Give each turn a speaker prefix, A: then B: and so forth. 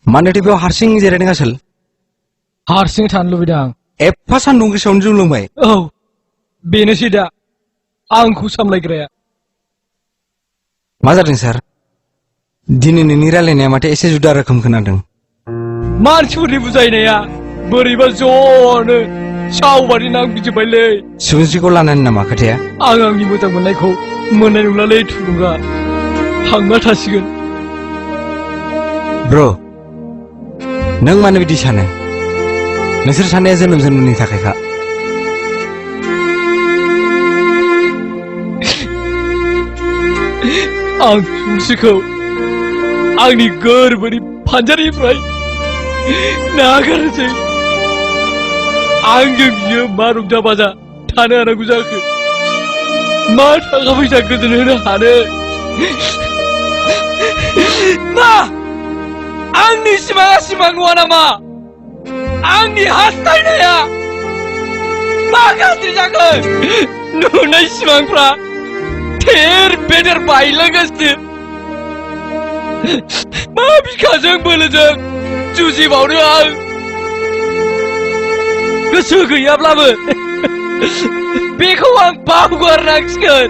A: मानोथो बेयाव हारसिं जिरायदों आसोल?
B: हारसिं थानो लुबैदों आं।
A: एफा सान्दुं गोसायावनो जौ लोंबाय?
B: औ बेनोसै दा आंखौ सामलायग्राया।
A: मा जादों सार? दिनै नोंनि रायलायनाया माथो एसे जुदा रोखोम खोनादों।
B: मानसिफोरनि बुजायनाया बोरैबा ज'नो सावबादि नांफिजोब्बायलै।
A: सुबुंस्रिखौ लानानै नामा खोथाया?
B: आं आंनि मोजां मोननायखौ मोननाय नंलालै थुलुंगा, थांना थासिगोन।
A: ब्र' नों मानो बिदि सानो? नोंसोर सानैया जोनोम जोनोमनि थाखायखा।
B: आं सुबुंस्रिखौ आंनि गोरबोनि फानजारिनिफ्राय नागारनोसै। आंजों बियो मा रंजा बाजा थानो हानांगौ जाखो? मा थाखा फैसा गोजोन होनो हानो? मा आंनि सिमाङा सिमां नङा नामा? आंनि हास्थायनाया मा गाज्रि जागोन? नुनाय सिमांफ्रा थेर बेदेर बायलांगासिनो। मा बिखाजों बोलोजों जुजिबावनो आं? गोसो गैयाब्लाबो बेखौ आं बावगारनांसिगोन।